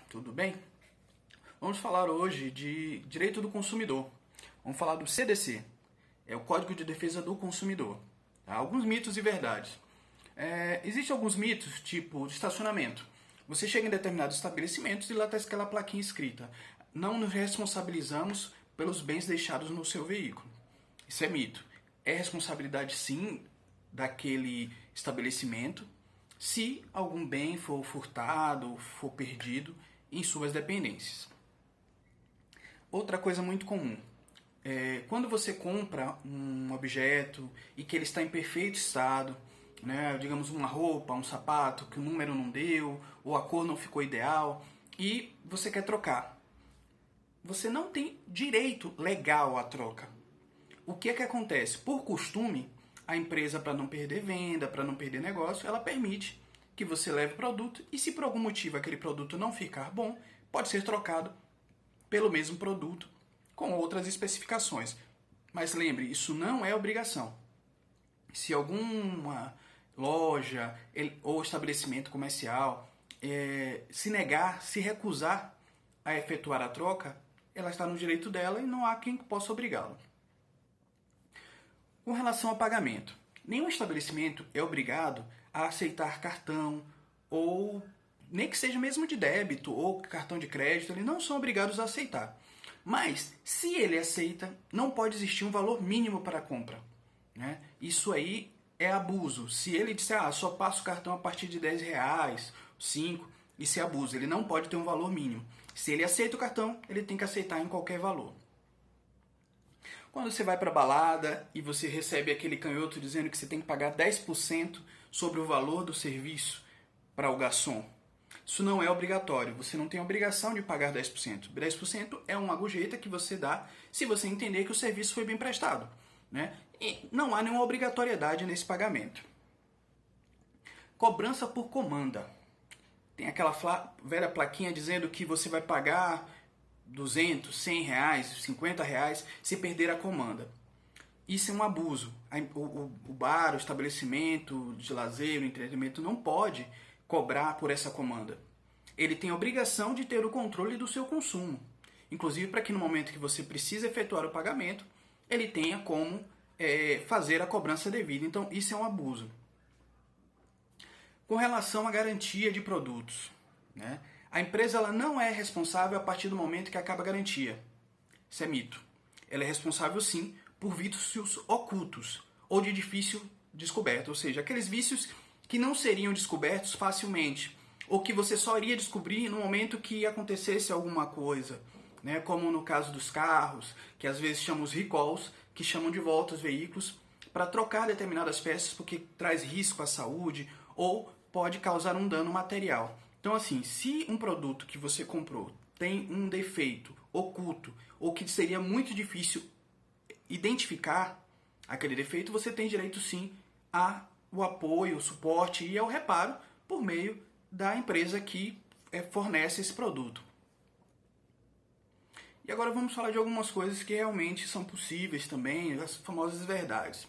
Tudo bem? Vamos falar hoje de direito do consumidor. Vamos falar do CDC, é o Código de Defesa do Consumidor. Tá? Alguns mitos e verdades. Existem alguns mitos, tipo de estacionamento. Você chega em determinados estabelecimentos e lá está aquela plaquinha escrita: não nos responsabilizamos pelos bens deixados no seu veículo. Isso é mito. É responsabilidade, sim, daquele estabelecimento se algum bem for furtado, for perdido em suas dependências. Outra coisa muito comum, quando você compra um objeto e que ele está em perfeito estado, né, digamos uma roupa, um sapato, que o número não deu, ou a cor não ficou ideal, e você quer trocar, você não tem direito legal à troca. O que é que acontece? Por costume, a empresa, para não perder venda, para não perder negócio, ela permite que você leve o produto e, se por algum motivo aquele produto não ficar bom, pode ser trocado pelo mesmo produto com outras especificações. Mas lembre, isso não é obrigação. Se alguma loja ou estabelecimento comercial se negar, se recusar a efetuar a troca, ela está no direito dela e não há quem possa obrigá-la. Com relação ao pagamento, nenhum estabelecimento é obrigado a aceitar cartão ou nem que seja mesmo de débito ou cartão de crédito, eles não são obrigados a aceitar. Mas, se ele aceita, não pode existir um valor mínimo para a compra. Né? Isso aí é abuso. Se ele disser, só passo o cartão a partir de R$10, 5, isso é abuso. Ele não pode ter um valor mínimo. Se ele aceita o cartão, ele tem que aceitar em qualquer valor. Quando você vai para a balada e você recebe aquele canhoto dizendo que você tem que pagar 10% sobre o valor do serviço para o garçom, isso não é obrigatório. Você não tem a obrigação de pagar 10%. 10% é uma gorjeta que você dá se você entender que o serviço foi bem prestado. Né? E não há nenhuma obrigatoriedade nesse pagamento. Cobrança por comanda. Tem aquela velha plaquinha dizendo que você vai pagar 200, 100 reais, 50 reais se perder a comanda. Isso é um abuso. O bar, o estabelecimento de lazer, o entretenimento não pode cobrar por essa comanda. Ele tem a obrigação de ter o controle do seu consumo. Inclusive para que no momento que você precisa efetuar o pagamento, ele tenha como fazer a cobrança devida. Então isso é um abuso. Com relação à garantia de produtos, né? A empresa ela não é responsável a partir do momento que acaba a garantia. Isso é mito. Ela é responsável sim por vícios ocultos ou de difícil descoberta, ou seja, aqueles vícios que não seriam descobertos facilmente ou que você só iria descobrir no momento que acontecesse alguma coisa, né? Como no caso dos carros, que às vezes chamam os recalls, que chamam de volta os veículos para trocar determinadas peças porque traz risco à saúde ou pode causar um dano material. Então, assim, se um produto que você comprou tem um defeito oculto ou que seria muito difícil identificar aquele defeito, você tem direito sim ao apoio, o suporte e ao reparo por meio da empresa que fornece esse produto. E agora vamos falar de algumas coisas que realmente são possíveis também, as famosas verdades.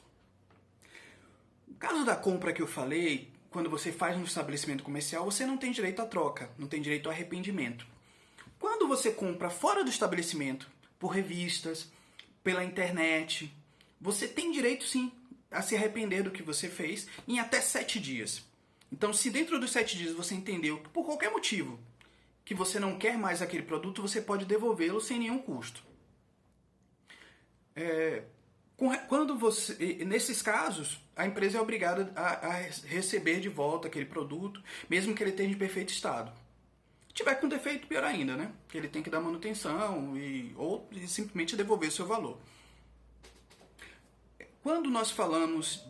No caso da compra que eu falei, quando você faz um estabelecimento comercial, você não tem direito à troca, não tem direito ao arrependimento. Quando você compra fora do estabelecimento, por revistas, pela internet, você tem direito sim a se arrepender do que você fez em até 7 dias. Então, se dentro dos 7 dias você entendeu que por qualquer motivo que você não quer mais aquele produto, você pode devolvê-lo sem nenhum custo. Nesses casos, a empresa é obrigada a receber de volta aquele produto, mesmo que ele esteja em perfeito estado. Se tiver com defeito, pior ainda, né? Que ele tem que dar manutenção ou simplesmente devolver o seu valor. Quando nós falamos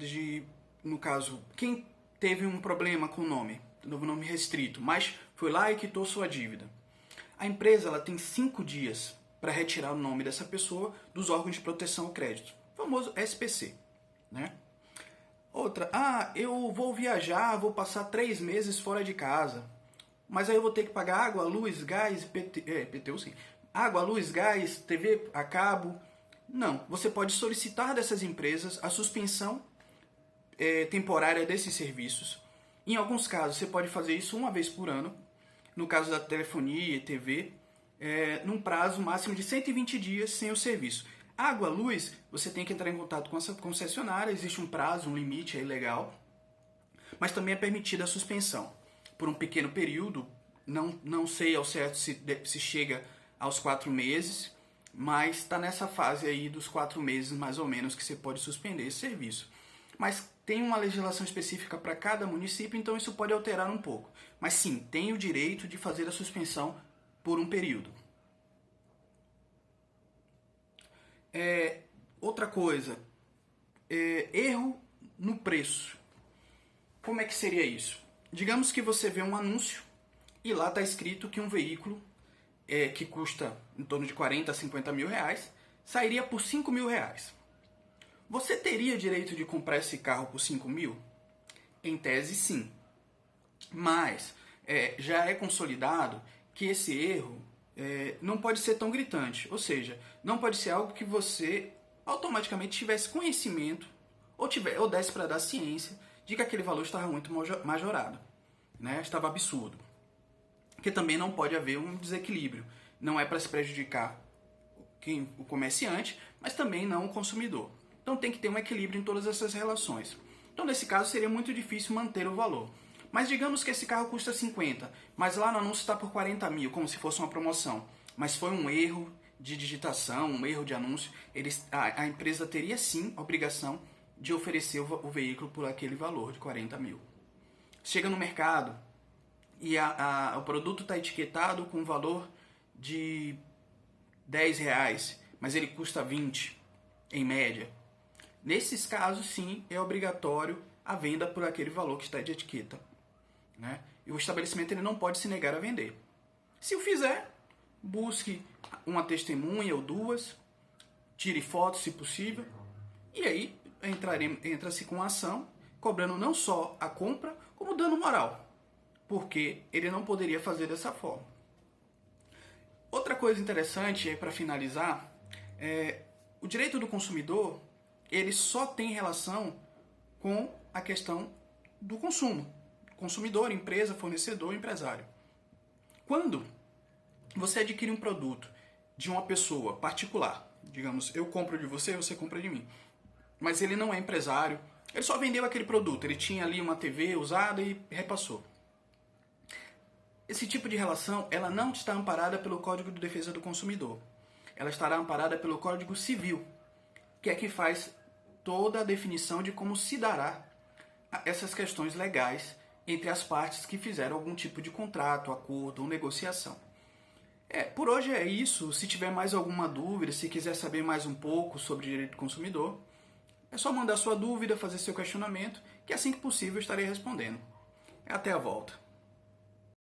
no caso, quem teve um problema com o nome restrito, mas foi lá e quitou sua dívida, a empresa ela tem 5 dias para retirar o nome dessa pessoa dos órgãos de proteção ao crédito, o famoso SPC, né? Outra, eu vou viajar, vou passar 3 meses fora de casa, mas aí eu vou ter que pagar água, luz, gás, IPTU sim, água, luz, gás, TV a cabo. Não, você pode solicitar dessas empresas a suspensão temporária desses serviços. Em alguns casos você pode fazer isso uma vez por ano, no caso da telefonia e TV, num prazo máximo de 120 dias sem o serviço. Água, luz, você tem que entrar em contato com essa concessionária, existe um prazo, um limite aí legal, mas também é permitida a suspensão por um pequeno período, não sei ao certo se chega aos 4 meses, mas está nessa fase aí dos 4 meses mais ou menos que você pode suspender esse serviço. Mas tem uma legislação específica para cada município, então isso pode alterar um pouco. Mas sim, tem o direito de fazer a suspensão por um período. Outra coisa, erro no preço. Como é que seria isso? Digamos que você vê um anúncio e lá está escrito que um veículo que custa em torno de 40 a 50 mil reais sairia por 5 mil reais. Você teria direito de comprar esse carro por 5 mil? Em tese, sim. Mas já é consolidado que esse erro não pode ser tão gritante. Ou seja, não pode ser algo que você automaticamente tivesse conhecimento ou desse para dar ciência de que aquele valor estava muito majorado, né? Estava absurdo. Porque também não pode haver um desequilíbrio. Não é para se prejudicar o comerciante, mas também não o consumidor. Então tem que ter um equilíbrio em todas essas relações. Então nesse caso seria muito difícil manter o valor. Mas digamos que esse carro custa 50, mas lá no anúncio está por 40 mil, como se fosse uma promoção. Mas foi um erro de digitação, um erro de anúncio. A empresa teria sim a obrigação de oferecer o veículo por aquele valor de 40 mil. Chega no mercado e o produto está etiquetado com um valor de 10 reais, mas ele custa 20 em média. Nesses casos, sim, é obrigatório a venda por aquele valor que está de etiqueta, né? E o estabelecimento ele não pode se negar a vender. Se o fizer, busque uma testemunha ou duas, tire fotos se possível, e aí entra-se com a ação, cobrando não só a compra, como dano moral, porque ele não poderia fazer dessa forma. Outra coisa interessante, para finalizar, o direito do consumidor ele só tem relação com a questão do consumo. Consumidor, empresa, fornecedor, empresário. Quando você adquire um produto de uma pessoa particular, digamos, eu compro de você, você compra de mim, mas ele não é empresário, ele só vendeu aquele produto, ele tinha ali uma TV usada e repassou. Esse tipo de relação, ela não está amparada pelo Código de Defesa do Consumidor. Ela estará amparada pelo Código Civil, que é que faz toda a definição de como se dará essas questões legais entre as partes que fizeram algum tipo de contrato, acordo ou negociação. Por hoje é isso. Se tiver mais alguma dúvida, se quiser saber mais um pouco sobre direito do consumidor, é só mandar sua dúvida, fazer seu questionamento, que assim que possível eu estarei respondendo. Até a volta.